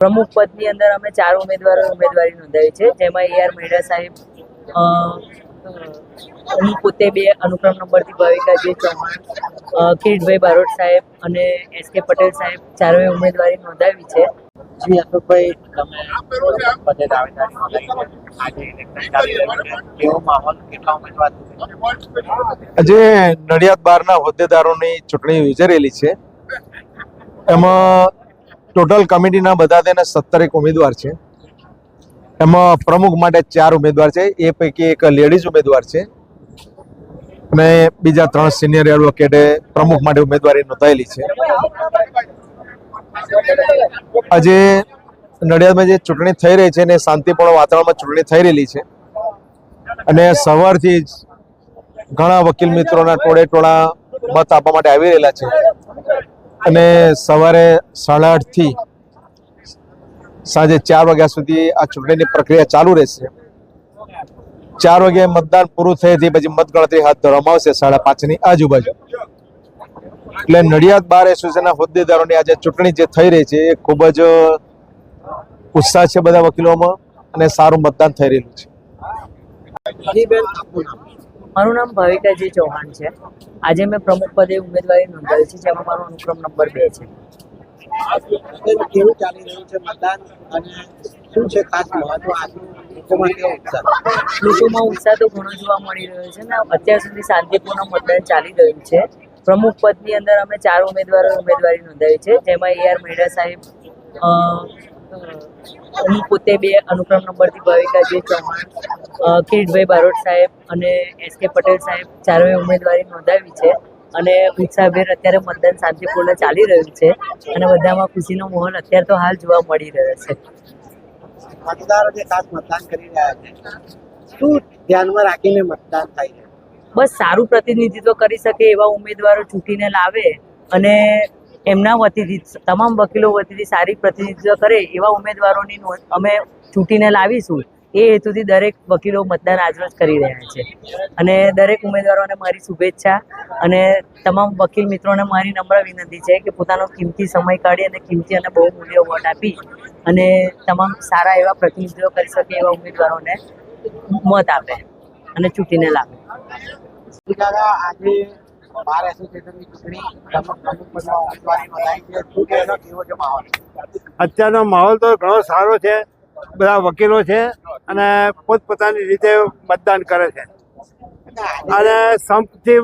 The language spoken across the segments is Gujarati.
પ્રમુખ પદની અંદર અમે 4 ઉમેદવારી નોંધાવી છે, જેમાં AR મહેડા સાહેબ, હું પોતે 2 અનુક્રમ નંબરથી ભાવિકાજી ચૌહાણ, કિરીટભાઈ બારોટ સાહેબ અને SK પટેલ સાહેબ 4 ઉમેદવારી નોંધાવી છે. જી અશોકભાઈ, તમે પદે દાવેદારી નોંધાવી છે. આજે ઇલેક્શન ચાલી રહ્યું છે, કેવો માહોલ, કેટલા ઉમેદવાર? આજે નડિયાદ બારના હોદ્દેદારોની ચૂંટણી યોજાઈ છે. એમાં ટોટલ કમિટીના બધા તેને 17 ઉમેદવાર છે. એમાં પ્રમુખ માટે 4 ઉમેદવાર છે, એ પૈકી એક લેડીઝ ઉમેદવાર છે અને બીજા 3 સિનિયર એડવોકેટે પ્રમુખ માટે ઉમેદવારી નોંધાયેલી છે. આજે નડિયાદમાં જે ચૂંટણી થઈ રહી છે એને શાંતિપૂર્ણ વાતાવરણમાં ચૂંટણી થઈ રહેલી છે અને સવારથી જ ઘણા વકીલ મિત્રોના ટોળા મત આપવા માટે આવી રહેલા છે અને સવારે 8:30 થી સાંજે 4 વાગ્યા સુધી આ ચૂંટણીની પ્રક્રિયા ચાલુ રહેશે. 4 વાગે મતદાન પૂરું થયેથી પછી મતગણતરી હાથ ધરવામાં આવશે 5:30 ની આજુબાજુ. એટલે નડિયાદ બાર એસોસિએશનના હોદ્દેદારોની આજે ચૂંટણી જે થઈ રહી છે એ ખૂબ જ ઉત્સાહ છે બધા વકીલોમાં અને સારું મતદાન થઈ રહેલું છે. મારું નામ ભાવિકાજી ચૌહાણ છે. આજે મેં પ્રમુખ પદે ઉમેદવારી નોંધાવી છે, જેમાં મારો અનુક્રમ નંબર 2 છે. કેવું ચાલી રહ્યું છે મતદાન અને શું છે ખાસ મહત્વ? લોકોમાં ઉત્સાહ તો ઘણો જોવા મળી રહ્યો છે ને અત્યાર સુધી શાંતિપૂર્ણ મતદાન ચાલી રહ્યું છે. પ્રમુખ પદની અંદર અમે 4 ઉમેદવારી નોંધાવી છે, જેમાં AR મહેડા સાહેબ, હું પોતે 2 અનુક્રમ નંબરથી ભાવિકાજી ચૌહાણ, કિરીટભાઈ બારોટ સાહેબ અને SK પટેલ સાહેબ 4 ઉમેદવારી નોંધાવી છે અને ઉત્સાહભેર અત્યારે મતદાન શાંતિપૂર્ણ ચાલી રહ્યું છે અને બધામાં ખુશીનો માહોલ અત્યારે તો હાલ જોવા મળી રહ્યો છે. મતદારો જે ખાસ મતદાન કરી રહ્યા છે, શું ધ્યાનમાં રાખીને મતદાન થાય છે? બસ સારું પ્રતિનિધિત્વ કરી શકે એવા ઉમેદવારો ચૂંટીને લાવે અને એમના વતીથી તમામ વકીલો વતીથી સારી પ્રતિનિધિત્વ કરે એવા ઉમેદવારોની અમે ચૂંટીને લાવીશું. એ હેતુથી દરેક વકીલો મતદાન આજરોજ કરી રહ્યા છે અને દરેક ઉમેદવારોને મારી શુભેચ્છા અને તમામ વકીલ મિત્રોને મારી નમ્ર વિનંતી છે કે પોતાનો કિંમતી સમય કાઢી અને કિંમતી અને બહુમૂલ્ય વોટ આપી અને તમામ સારા એવા પ્રતિનિધિત્વ કરી શકે એવા ઉમેદવારોને મત આપે અને ચૂંટીને લાવે. આજે બાર એસોસિએશનની ચૂંટણી કેવો છે માહોલ? અત્યારનો માહોલ તો ઘણો સારો છે. બધા વકીલો છે અને પોતપોતાની રીતે મતદાન કરે છે અને સંપથી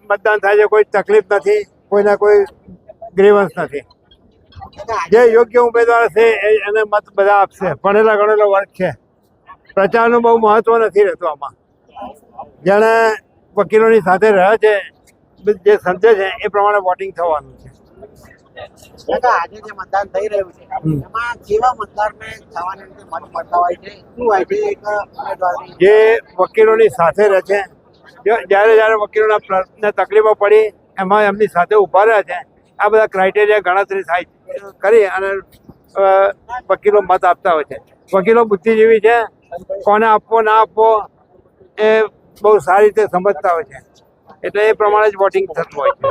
મતદાન થાય છે. કોઈ તકલીફ નથી, કોઈને કોઈ ગ્રીવન્સ નથી. જે યોગ્ય ઉમેદવાર છે એને મત બધા આપશે. ભણેલા ગણેલો વર્ગ છે. પ્રચારનું બહુ મહત્વ નથી રહેતું આમાં. જેણે વકીલોની સાથે રહ્યા છે, જે સમજે છે એ પ્રમાણે વોટિંગ થવાનું છે. આજે જે મતદાન થઈ રહ્યું છે એમાં કેવા મતદારને થવાની રીતે મત મળતા હોય છે? શું હોય છે એક ઉમેદવારની? જે વકીલોની સાથે રહે છે, જ્યારે વકીલોના તકલીફો પડી એમાં એમની સાથે ઊભા રહ્યા છે. આ બધા ક્રાઇટેરિયા ગણતરી થાય કરી અને વકીલો મત આપતા હોય છે. વકીલો બુદ્ધિજીવી છે, કોને આપવો ના આપવો એ બહુ સારી રીતે સમજતા હોય છે, એટલે એ પ્રમાણે જ વોટિંગ થતું હોય છે.